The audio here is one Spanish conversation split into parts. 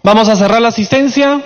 Vamos a cerrar la asistencia.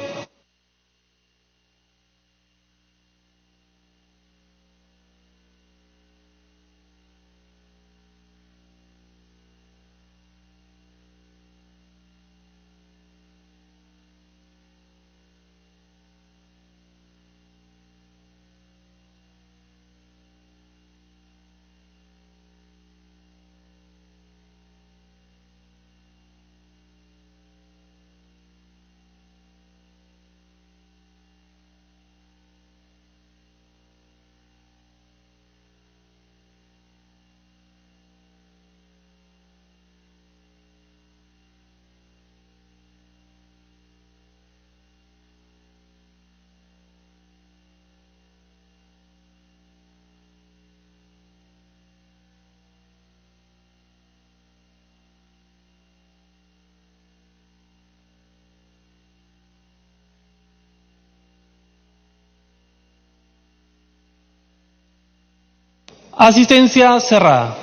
Asistencia cerrada.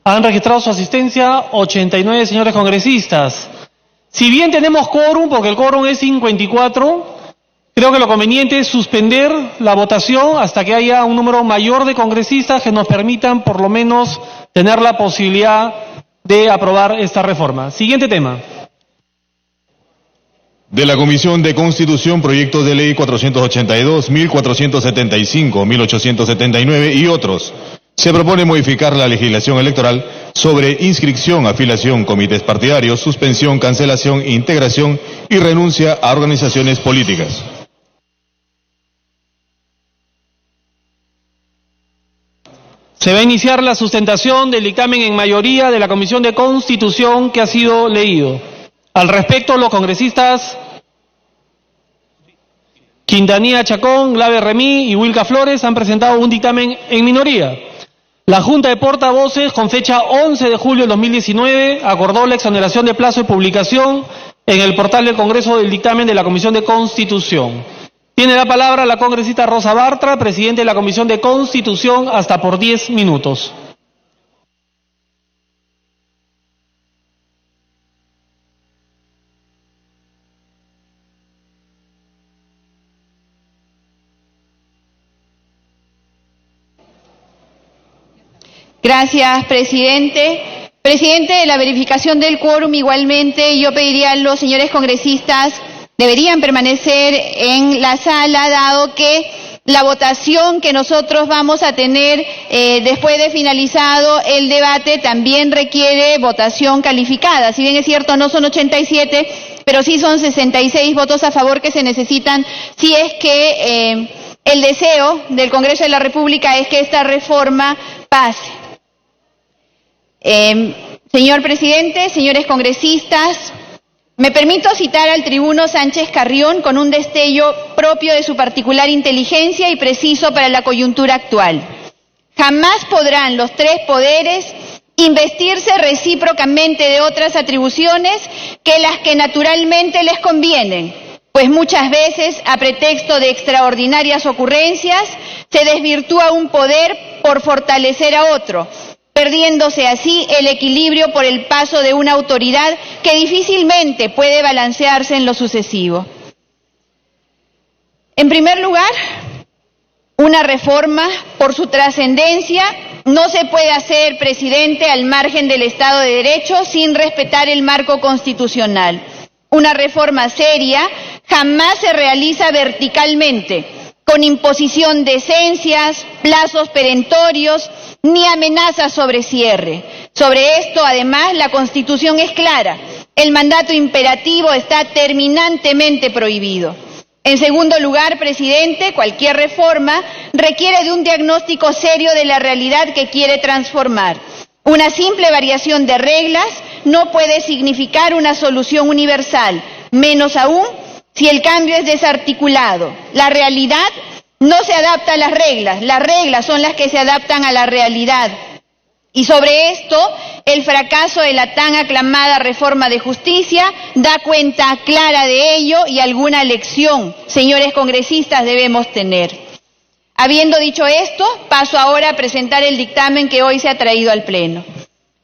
Han registrado su asistencia 89 señores congresistas. Si bien tenemos quórum, porque el quórum es 54, creo que lo conveniente es suspender la votación hasta que haya un número mayor de congresistas que nos permitan por lo menos tener la posibilidad de aprobar esta reforma. Siguiente tema. De la Comisión de Constitución, proyectos de ley 482, 1475, 1879 y otros. Se propone modificar la legislación electoral sobre inscripción, afiliación, comités partidarios, suspensión, cancelación, integración y renuncia a organizaciones políticas. Se va a iniciar la sustentación del dictamen en mayoría de la Comisión de Constitución que ha sido leído. Al respecto, los congresistas Quintanilla Chacón, Glave Remí y Wilka Flores han presentado un dictamen en minoría. La Junta de Portavoces, con fecha 11 de julio de 2019, acordó la exoneración de plazo de publicación en el portal del Congreso del dictamen de la Comisión de Constitución. Tiene la palabra la congresista Rosa Bartra, presidente de la Comisión de Constitución, hasta por 10 minutos. Gracias, presidente. Presidente, de la verificación del quórum, igualmente yo pediría a los señores congresistas deberían permanecer en la sala, dado que la votación que nosotros vamos a tener después de finalizado el debate también requiere votación calificada. Si bien es cierto, no son 87, pero sí son 66 votos a favor que se necesitan si es que el deseo del Congreso de la República es que esta reforma pase. Señor presidente, señores congresistas, me permito citar al tribuno Sánchez Carrión con un destello propio de su particular inteligencia y preciso para la coyuntura actual. Jamás podrán los tres poderes investirse recíprocamente de otras atribuciones que las que naturalmente les convienen, pues muchas veces, a pretexto de extraordinarias ocurrencias, se desvirtúa un poder por fortalecer a otro, perdiéndose así el equilibrio por el paso de una autoridad que difícilmente puede balancearse en lo sucesivo. En primer lugar, una reforma, por su trascendencia, no se puede hacer, presidente, al margen del Estado de Derecho sin respetar el marco constitucional. Una reforma seria jamás se realiza verticalmente, con imposición de esencias, plazos perentorios, ni amenazas sobre cierre. Sobre esto, además, la Constitución es clara. El mandato imperativo está terminantemente prohibido. En segundo lugar, presidente, cualquier reforma requiere de un diagnóstico serio de la realidad que quiere transformar. Una simple variación de reglas no puede significar una solución universal, menos aún si el cambio es desarticulado. La realidad no se adapta a las reglas son las que se adaptan a la realidad. Y sobre esto, el fracaso de la tan aclamada reforma de justicia da cuenta clara de ello y alguna lección, señores congresistas, debemos tener. Habiendo dicho esto, paso ahora a presentar el dictamen que hoy se ha traído al Pleno.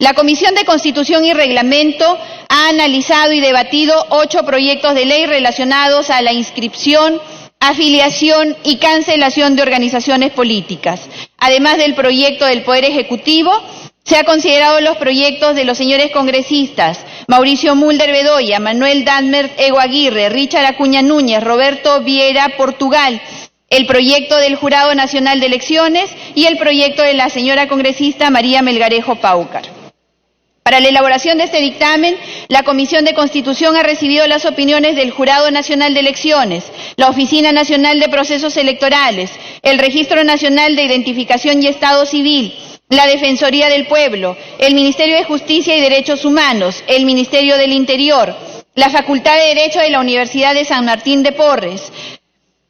La Comisión de Constitución y Reglamento ha analizado y debatido 8 proyectos de ley relacionados a la inscripción, afiliación y cancelación de organizaciones políticas. Además del proyecto del Poder Ejecutivo, se ha considerado los proyectos de los señores congresistas Mauricio Mulder Bedoya, Manuel Danmer Ego Aguirre, Richard Acuña Núñez, Roberto Vieira Portugal, el proyecto del Jurado Nacional de Elecciones y el proyecto de la señora congresista María Melgarejo Paucar. Para la elaboración de este dictamen, la Comisión de Constitución ha recibido las opiniones del Jurado Nacional de Elecciones, la Oficina Nacional de Procesos Electorales, el Registro Nacional de Identificación y Estado Civil, la Defensoría del Pueblo, el Ministerio de Justicia y Derechos Humanos, el Ministerio del Interior, la Facultad de Derecho de la Universidad de San Martín de Porres.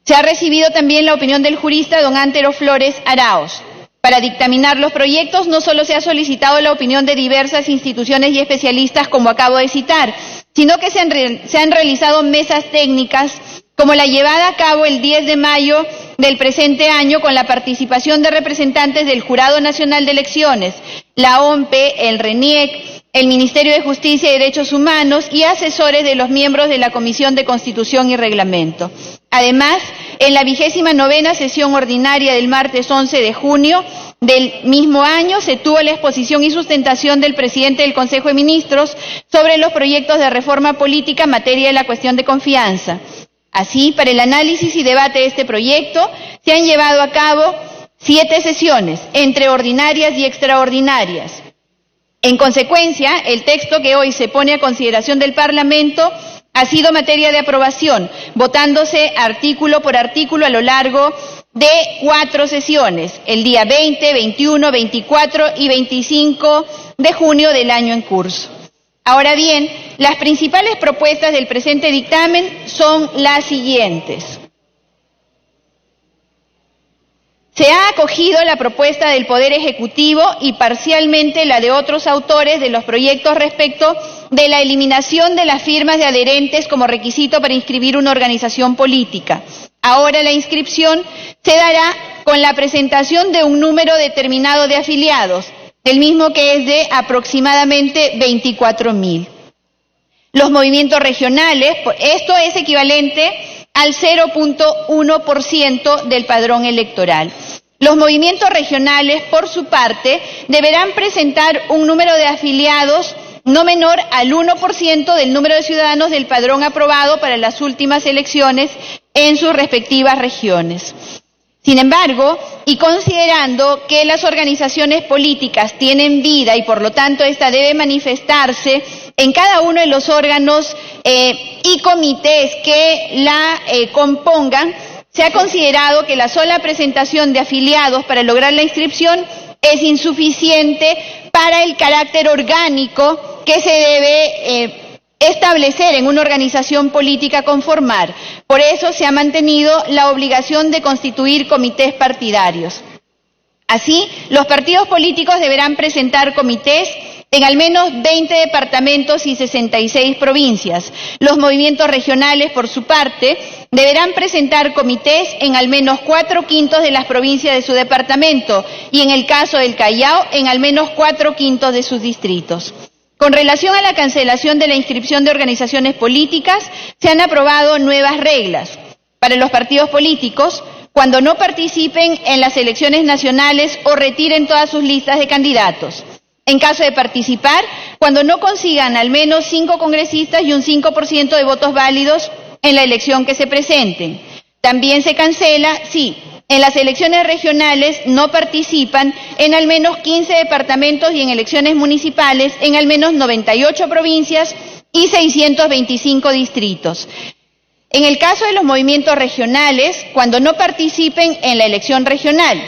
Se ha recibido también la opinión del jurista don Antero Flores Araos. Para dictaminar los proyectos no solo se ha solicitado la opinión de diversas instituciones y especialistas, como acabo de citar, sino que se han realizado mesas técnicas, como la llevada a cabo el 10 de mayo del presente año con la participación de representantes del Jurado Nacional de Elecciones, la OMPE, el RENIEC, el Ministerio de Justicia y Derechos Humanos y asesores de los miembros de la Comisión de Constitución y Reglamento. Además, en la 29ª sesión ordinaria del martes 11 de junio del mismo año se tuvo la exposición y sustentación del presidente del Consejo de Ministros sobre los proyectos de reforma política en materia de la cuestión de confianza. Así, para el análisis y debate de este proyecto, se han llevado a cabo 7 sesiones, entre ordinarias y extraordinarias. En consecuencia, el texto que hoy se pone a consideración del Parlamento ha sido materia de aprobación, votándose artículo por artículo a lo largo de 4 sesiones, el día 20, 21, 24 y 25 de junio del año en curso. Ahora bien, las principales propuestas del presente dictamen son las siguientes. Se ha acogido la propuesta del Poder Ejecutivo y parcialmente la de otros autores de los proyectos respecto de la eliminación de las firmas de adherentes como requisito para inscribir una organización política. Ahora la inscripción se dará con la presentación de un número determinado de afiliados, el mismo que es de aproximadamente 24.000. Los movimientos regionales, esto es equivalente al 0.1% del padrón electoral. Los movimientos regionales, por su parte, deberán presentar un número de afiliados no menor al 1% del número de ciudadanos del padrón aprobado para las últimas elecciones en sus respectivas regiones. Sin embargo, y considerando que las organizaciones políticas tienen vida y por lo tanto esta debe manifestarse en cada uno de los órganos y comités que la compongan, se ha considerado que la sola presentación de afiliados para lograr la inscripción es insuficiente para el carácter orgánico que se debe establecer en una organización política con formar. Por eso se ha mantenido la obligación de constituir comités partidarios. Así, los partidos políticos deberán presentar comités en al menos 20 departamentos y 66 provincias. Los movimientos regionales, por su parte, deberán presentar comités en al menos 4/5 de las provincias de su departamento y, en el caso del Callao, en al menos 4/5 de sus distritos. Con relación a la cancelación de la inscripción de organizaciones políticas, se han aprobado nuevas reglas. Para los partidos políticos, cuando no participen en las elecciones nacionales o retiren todas sus listas de candidatos. En caso de participar, cuando no consigan al menos 5 congresistas y un 5% de votos válidos en la elección que se presenten. También se cancela si en las elecciones regionales no participan en al menos 15 departamentos y en elecciones municipales en al menos 98 provincias y 625 distritos. En el caso de los movimientos regionales, cuando no participen en la elección regional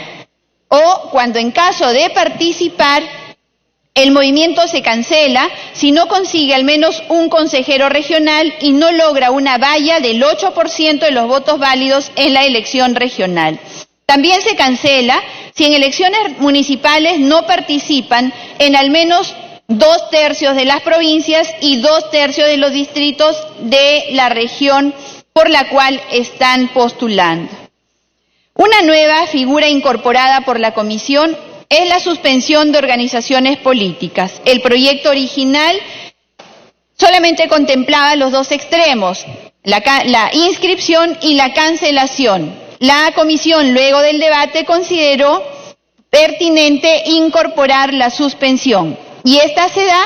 o cuando en caso de participar, el movimiento se cancela si no consigue al menos un consejero regional y no logra una valla del 8% de los votos válidos en la elección regional. También se cancela si en elecciones municipales no participan en al menos 2/3 de las provincias y 2/3 de los distritos de la región por la cual están postulando. Una nueva figura incorporada por la Comisión es la suspensión de organizaciones políticas. El proyecto original solamente contemplaba los dos extremos, la inscripción y la cancelación. La comisión, luego del debate, consideró pertinente incorporar la suspensión, y esta se da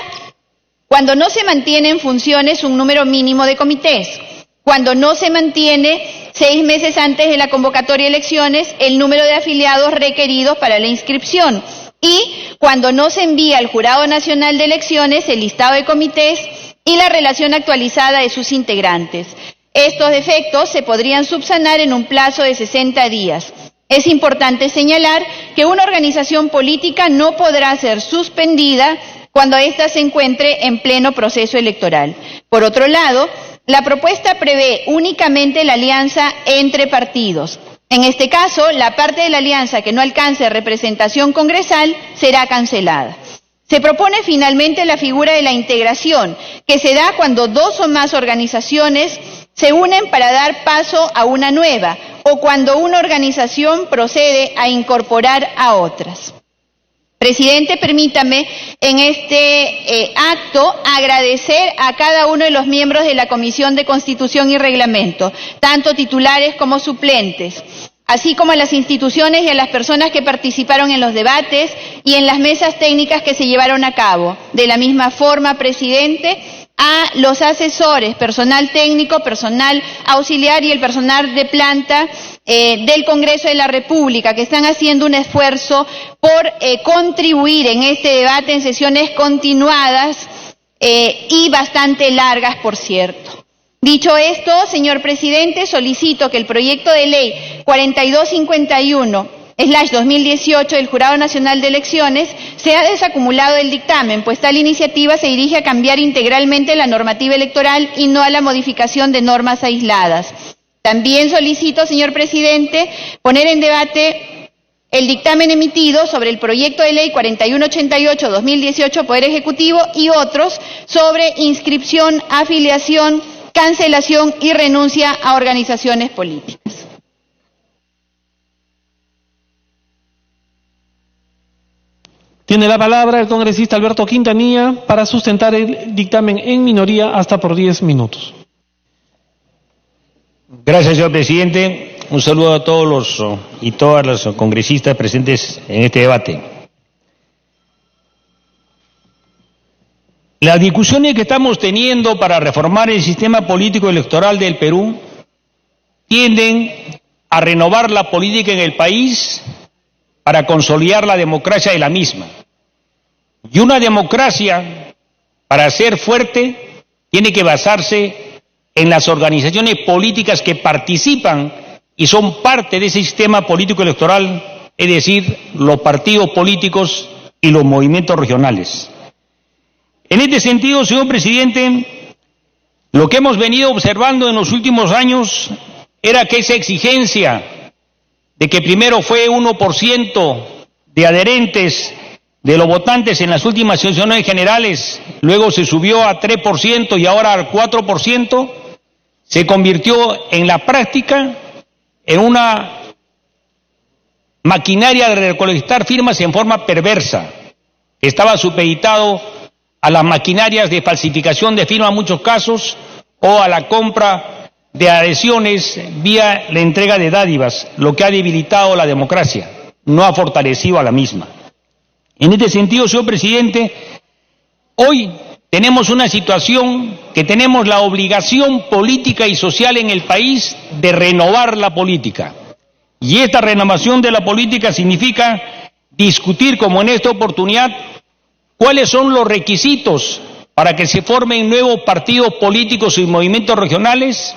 cuando no se mantiene en funciones un número mínimo de comités, cuando no se mantiene 6 meses antes de la convocatoria de elecciones el número de afiliados requeridos para la inscripción, y cuando no se envía al Jurado Nacional de Elecciones el listado de comités y la relación actualizada de sus integrantes. Estos defectos se podrían subsanar en un plazo de 60 días. Es importante señalar que una organización política no podrá ser suspendida cuando ésta se encuentre en pleno proceso electoral. Por otro lado, la propuesta prevé únicamente la alianza entre partidos. En este caso, la parte de la alianza que no alcance representación congresal será cancelada. Se propone finalmente la figura de la integración, que se da cuando 2 o más organizaciones se unen para dar paso a una nueva, o cuando una organización procede a incorporar a otras. Presidente, permítame en este acto agradecer a cada uno de los miembros de la Comisión de Constitución y Reglamento, tanto titulares como suplentes, así como a las instituciones y a las personas que participaron en los debates y en las mesas técnicas que se llevaron a cabo. De la misma forma, presidente, a los asesores, personal técnico, personal auxiliar y el personal de planta del Congreso de la República, que están haciendo un esfuerzo por contribuir en este debate en sesiones continuadas y bastante largas, por cierto. Dicho esto, señor presidente, solicito que el proyecto de ley 4251/2018 del Jurado Nacional de Elecciones sea desacumulado del dictamen, pues tal iniciativa se dirige a cambiar integralmente la normativa electoral y no a la modificación de normas aisladas. También solicito, señor presidente, poner en debate el dictamen emitido sobre el proyecto de ley 4188/2018 Poder Ejecutivo y otros sobre inscripción, afiliación, cancelación y renuncia a organizaciones políticas. Tiene la palabra el congresista Alberto Quintanilla para sustentar el dictamen en minoría hasta por 10 minutos. Gracias, señor presidente. Un saludo a todos los y todas las congresistas presentes en este debate. Las discusiones que estamos teniendo para reformar el sistema político electoral del Perú tienden a renovar la política en el país para consolidar la democracia de la misma. Y una democracia, para ser fuerte, tiene que basarse en las organizaciones políticas que participan y son parte de ese sistema político electoral, es decir, los partidos políticos y los movimientos regionales. En este sentido, señor presidente, lo que hemos venido observando en los últimos años era que esa exigencia de que primero fue 1% de adherentes de los votantes en las últimas elecciones generales, luego se subió a 3% y ahora al 4%, se convirtió en la práctica en una maquinaria de recolectar firmas en forma perversa. Estaba supeditado a las maquinarias de falsificación de firmas en muchos casos o a la compra de adhesiones vía la entrega de dádivas, lo que ha debilitado la democracia, no ha fortalecido a la misma. En este sentido, señor presidente, hoy tenemos una situación que tenemos la obligación política y social en el país de renovar la política. Y esta renovación de la política significa discutir, como en esta oportunidad, cuáles son los requisitos para que se formen nuevos partidos políticos y movimientos regionales,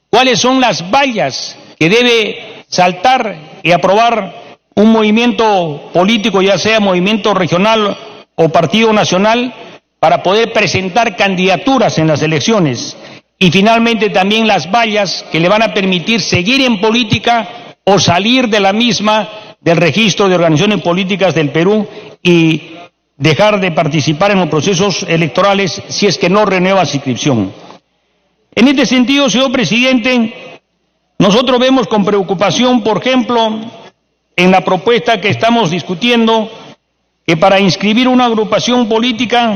cuáles son las vallas que debe saltar y aprobar un movimiento político, ya sea movimiento regional o partido nacional, para poder presentar candidaturas en las elecciones, y finalmente también las vallas que le van a permitir seguir en política o salir de la misma, del registro de organizaciones políticas del Perú, y dejar de participar en los procesos electorales si es que no renueva su inscripción. En este sentido, señor presidente, nosotros vemos con preocupación, por ejemplo, en la propuesta que estamos discutiendo que para inscribir una agrupación política,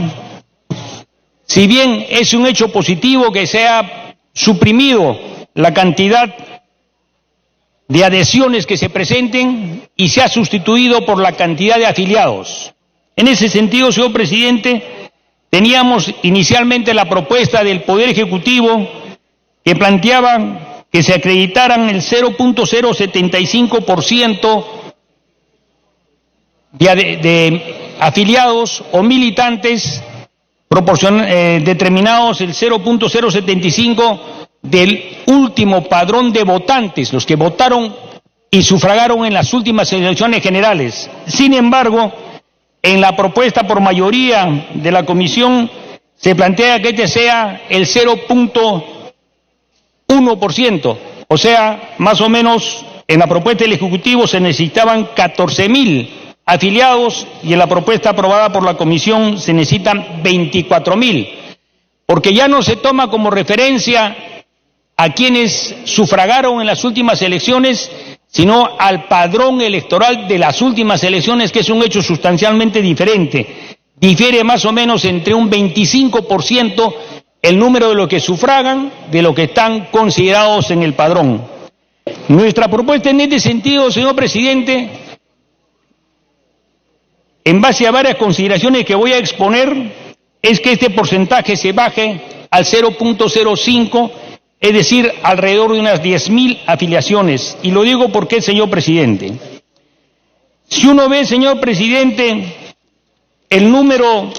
si bien es un hecho positivo que se ha suprimido la cantidad de adhesiones que se presenten y se ha sustituido por la cantidad de afiliados. En ese sentido, señor presidente, teníamos inicialmente la propuesta del Poder Ejecutivo que planteaba que se acreditaran el 0.075% de afiliados o militantes determinados el 0.075 del último padrón de votantes, los que votaron y sufragaron en las últimas elecciones generales. Sin embargo, en la propuesta por mayoría de la comisión se plantea que este sea el 0.1%, o sea, más o menos en la propuesta del Ejecutivo se necesitaban 14.000 afiliados y en la propuesta aprobada por la comisión se necesitan 24.000, porque ya no se toma como referencia a quienes sufragaron en las últimas elecciones, sino al padrón electoral de las últimas elecciones, que es un hecho sustancialmente diferente. Difiere más o menos entre un 25% el número de los que sufragan de los que están considerados en el padrón. Nuestra propuesta en este sentido, señor presidente, en base a varias consideraciones que voy a exponer, es que este porcentaje se baje al 0.05%, es decir, alrededor de unas 10.000 afiliaciones. Y lo digo porque, señor presidente, si uno ve, señor presidente, el número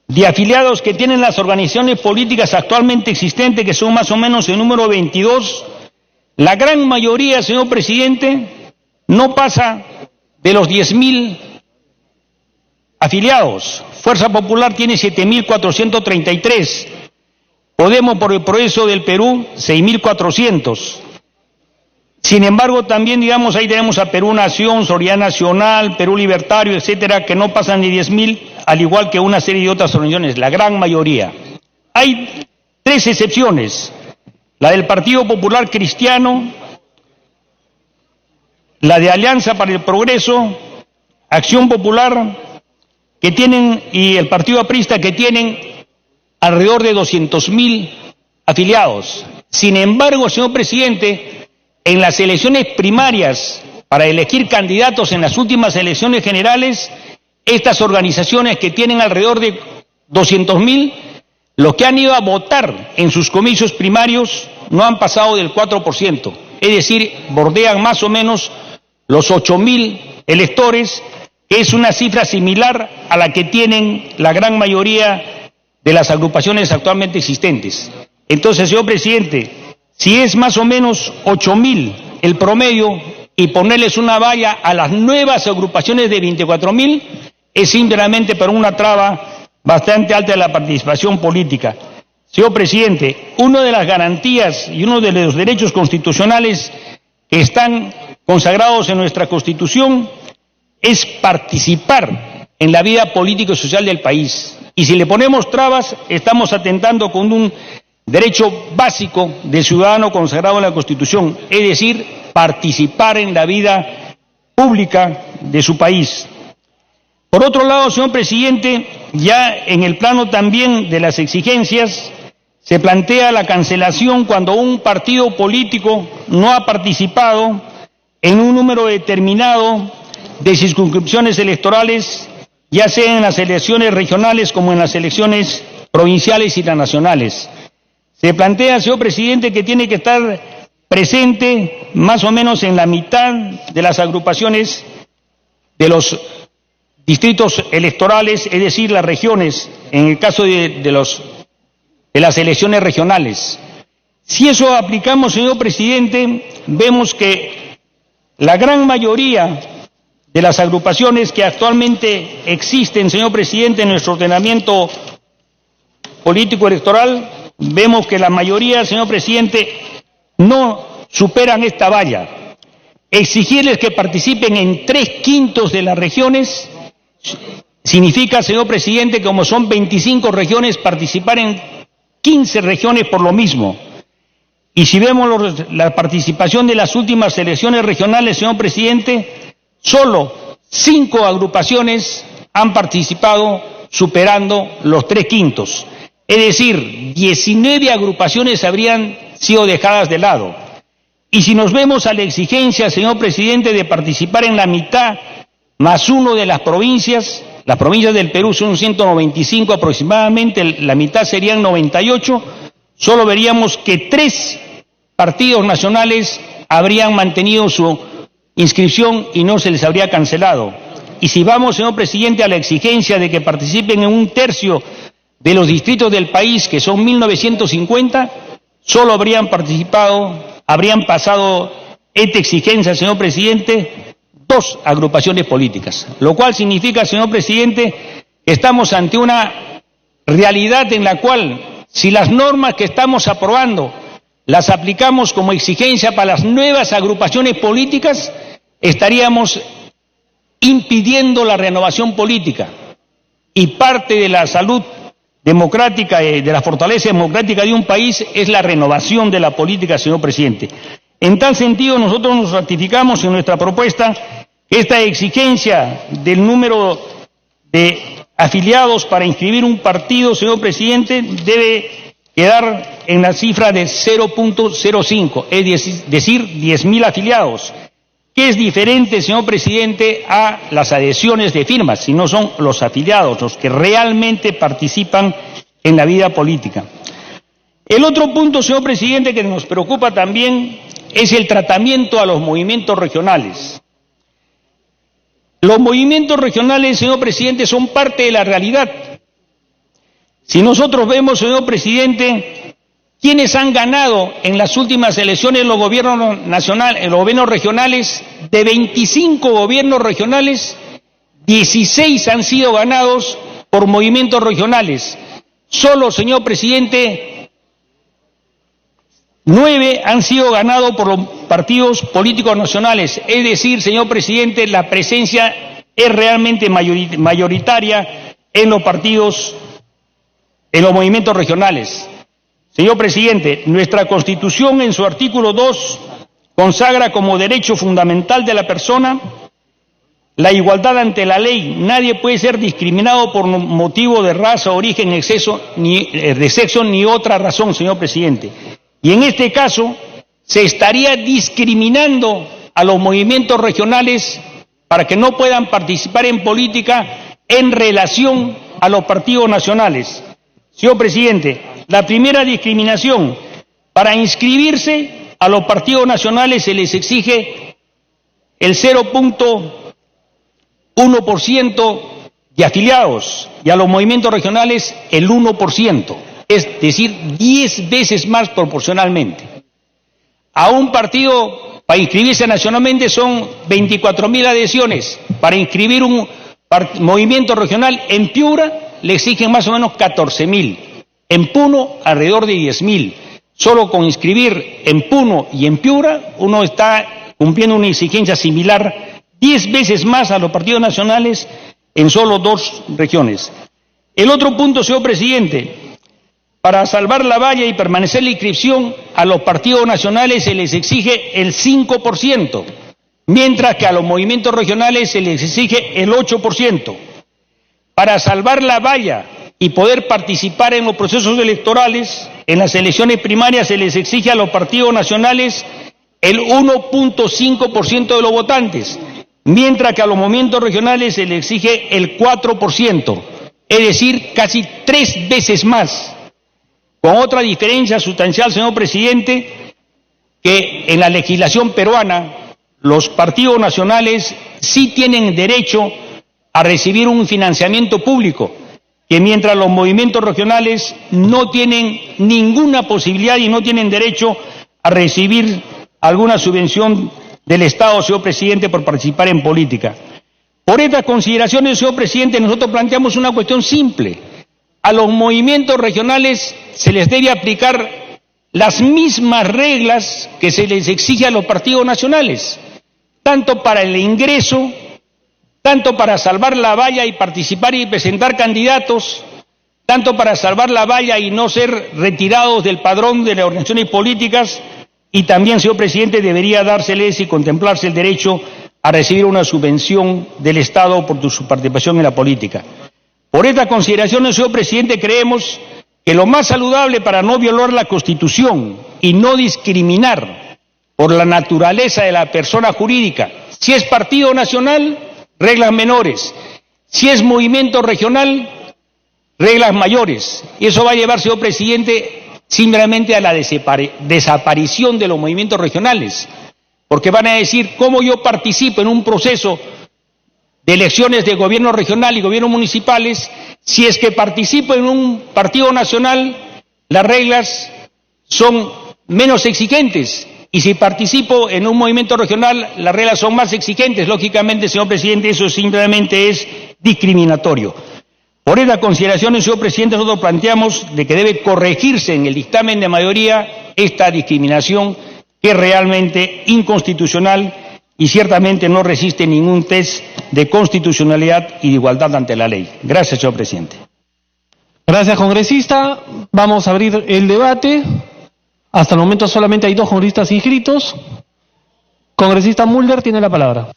de afiliados que tienen las organizaciones políticas actualmente existentes, que son más o menos el número 22, la gran mayoría, señor presidente, no pasa de los 10.000 afiliados. Fuerza Popular tiene 7.433. Podemos por el Progreso del Perú, 6.400. Sin embargo, también, digamos, ahí tenemos a Perú Nación, Solidaridad Nacional, Perú Libertario, etcétera, que no pasan ni 10.000, al igual que una serie de otras organizaciones, la gran mayoría. Hay 3 excepciones: la del Partido Popular Cristiano, la de Alianza para el Progreso, Acción Popular, que tienen, y el Partido Aprista, que tienen alrededor de 200.000 afiliados. Sin embargo, señor presidente, en las elecciones primarias para elegir candidatos en las últimas elecciones generales, estas organizaciones que tienen alrededor de 200.000, los que han ido a votar en sus comicios primarios no han pasado del 4%, es decir, bordean más o menos los 8.000 electores, que es una cifra similar a la que tienen la gran mayoría de las agrupaciones actualmente existentes. Entonces, señor presidente, si es más o menos 8.000 el promedio y ponerles una valla a las nuevas agrupaciones de 24.000, es simplemente para una traba bastante alta de la participación política. Señor presidente, una de las garantías y uno de los derechos constitucionales que están consagrados en nuestra Constitución es participar en la vida política y social del país. Y si le ponemos trabas, estamos atentando con un derecho básico del ciudadano consagrado en la Constitución, es decir, participar en la vida pública de su país. Por otro lado, señor presidente, ya en el plano también de las exigencias, se plantea la cancelación cuando un partido político no ha participado en un número determinado de circunscripciones electorales, ya sea en las elecciones regionales como en las elecciones provinciales y las nacionales. Se plantea, señor presidente, que tiene que estar presente más o menos en la mitad de las agrupaciones de los distritos electorales, es decir, las regiones, en el caso de las elecciones regionales. Si eso aplicamos, señor presidente, vemos que la gran mayoría de las agrupaciones que actualmente existen, señor presidente, en nuestro ordenamiento político electoral, vemos que la mayoría, señor presidente, no superan esta valla. Exigirles que participen en 3/5 de las regiones significa, señor presidente, que como son 25 regiones, participar en 15 regiones por lo mismo. Y si vemos la participación de las últimas elecciones regionales, señor presidente, solo 5 agrupaciones han participado superando los 3/5. Es decir, 19 agrupaciones habrían sido dejadas de lado. Y si nos vemos a la exigencia, señor presidente, de participar en la mitad más 1 de las provincias del Perú son 195 aproximadamente, la mitad serían 98, solo veríamos que 3 partidos nacionales habrían mantenido su inscripción y no se les habría cancelado. Y si vamos, señor presidente, a la exigencia de que participen en 1/3 de los distritos del país, que son 1950, solo habrían pasado esta exigencia, señor presidente, 2 agrupaciones políticas, lo cual significa, señor presidente, que estamos ante una realidad en la cual, si las normas que estamos aprobando las aplicamos como exigencia para las nuevas agrupaciones políticas, estaríamos impidiendo la renovación política. Y parte de la salud democrática, de la fortaleza democrática de un país, es la renovación de la política, señor presidente. En tal sentido, nosotros nos ratificamos en nuestra propuesta que esta exigencia del número de afiliados para inscribir un partido, señor presidente, debe quedar en la cifra de 0.05, es decir, 10.000 afiliados, que es diferente, señor presidente, a las adhesiones de firmas, si no son los afiliados los que realmente participan en la vida política. El otro punto, señor presidente, que nos preocupa también es el tratamiento a los movimientos regionales. Los movimientos regionales, señor presidente, son parte de la realidad. Si nosotros vemos, señor presidente, quienes han ganado en las últimas elecciones los gobiernos nacionales, los gobiernos regionales, de 25 gobiernos regionales, 16 han sido ganados por movimientos regionales. Solo, señor presidente, 9 han sido ganados por los partidos políticos nacionales. Es decir, señor presidente, la presencia es realmente mayoritaria en los partidos, en los movimientos regionales. Señor presidente, nuestra Constitución en su artículo 2 consagra como derecho fundamental de la persona la igualdad ante la ley. Nadie puede ser discriminado por motivo de raza, origen, exceso, de sexo ni otra razón, señor presidente. Y en este caso se estaría discriminando a los movimientos regionales para que no puedan participar en política en relación a los partidos nacionales. Señor presidente, la primera discriminación: para inscribirse a los partidos nacionales se les exige el 0.1% de afiliados y a los movimientos regionales el 1%, es decir, 10 veces más proporcionalmente. A un partido, para inscribirse nacionalmente, son 24.000 adhesiones. Para inscribir un movimiento regional en Piura le exigen más o menos 14.000. En Puno, alrededor de 10.000. Solo con inscribir en Puno y en Piura, uno está cumpliendo una exigencia similar, 10 veces más a los partidos nacionales en solo 2 regiones. El otro punto, señor presidente: para salvar la valla y permanecer la inscripción, a los partidos nacionales se les exige el 5%, mientras que a los movimientos regionales se les exige el 8%. Para salvar la valla y poder participar en los procesos electorales, en las elecciones primarias se les exige a los partidos nacionales el 1.5% de los votantes, mientras que a los movimientos regionales se les exige el 4%, es decir, casi 3 veces más. Con otra diferencia sustancial, señor presidente, que en la legislación peruana los partidos nacionales sí tienen derecho a recibir un financiamiento público, que mientras los movimientos regionales no tienen ninguna posibilidad y no tienen derecho a recibir alguna subvención del Estado, señor presidente, por participar en política. Por estas consideraciones, señor presidente, nosotros planteamos una cuestión simple: a los movimientos regionales se les debe aplicar las mismas reglas que se les exige a los partidos nacionales, tanto para el ingreso, tanto para salvar la valla y participar y presentar candidatos, tanto para salvar la valla y no ser retirados del padrón de las organizaciones políticas, y también, señor presidente, debería dárseles y contemplarse el derecho a recibir una subvención del Estado por su participación en la política. Por estas consideraciones, señor presidente, creemos que lo más saludable para no violar la Constitución y no discriminar por la naturaleza de la persona jurídica, si es partido nacional, reglas menores, si es movimiento regional, reglas mayores. Y eso va a llevar, señor presidente, simplemente a la desaparición de los movimientos regionales, porque van a decir, ¿cómo yo participo en un proceso de elecciones de gobierno regional y gobiernos municipales si es que participo en un partido nacional, las reglas son menos exigentes, y si participo en un movimiento regional, las reglas son más exigentes? Lógicamente, señor presidente, eso simplemente es discriminatorio. Por estas consideraciones, señor presidente, nosotros planteamos de que debe corregirse en el dictamen de mayoría esta discriminación, que es realmente inconstitucional y ciertamente no resiste ningún test de constitucionalidad y de igualdad ante la ley. Gracias, señor presidente. Gracias, congresista. Vamos a abrir el debate. Hasta el momento solamente hay 2 congresistas inscritos. Congresista Mulder tiene la palabra.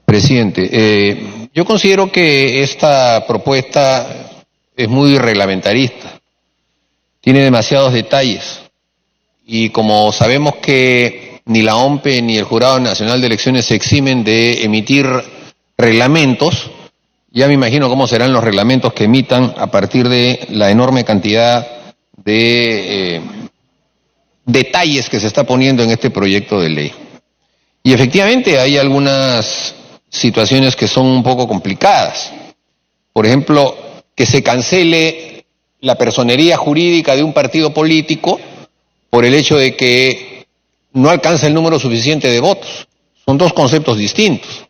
Presidente, yo considero que esta propuesta es muy reglamentarista, tiene demasiados detalles, y como sabemos que ni la OMPE ni el Jurado Nacional de Elecciones se eximen de emitir reglamentos, ya me imagino cómo serán los reglamentos que emitan a partir de la enorme cantidad de detalles que se está poniendo en este proyecto de ley. Y efectivamente hay algunas situaciones que son un poco complicadas. Por ejemplo, que se cancele la personería jurídica de un partido político por el hecho de que no alcanza el número suficiente de votos. Son 2 conceptos distintos.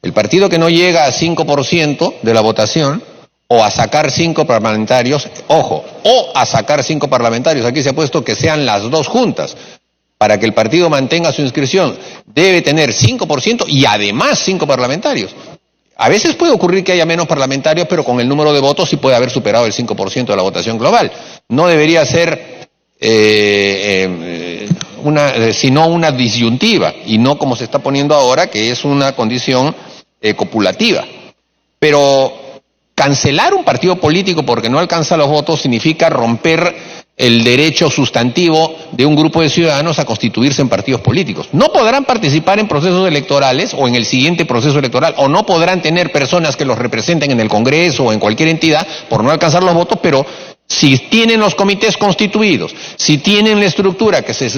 El partido que no llega a 5% de la votación, o a sacar 5 parlamentarios, ojo, o a sacar 5 parlamentarios, aquí se ha puesto que sean las 2 juntas. Para que el partido mantenga su inscripción, debe tener 5% y además 5 parlamentarios. A veces puede ocurrir que haya menos parlamentarios, pero con el número de votos sí puede haber superado el 5% de la votación global. No debería ser sino una disyuntiva, y no como se está poniendo ahora, que es una condición copulativa. Pero cancelar un partido político porque no alcanza los votos significa romper el derecho sustantivo de un grupo de ciudadanos a constituirse en partidos políticos. No podrán participar en procesos electorales o en el siguiente proceso electoral, o no podrán tener personas que los representen en el Congreso o en cualquier entidad por no alcanzar los votos, pero si tienen los comités constituidos, si tienen la estructura que se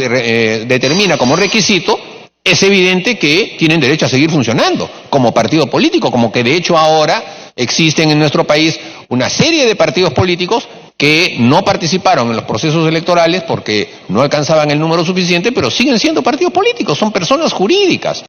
determina como requisito, es evidente que tienen derecho a seguir funcionando como partido político, como que de hecho ahora existen en nuestro país una serie de partidos políticos que no participaron en los procesos electorales porque no alcanzaban el número suficiente, pero siguen siendo partidos políticos, son personas jurídicas.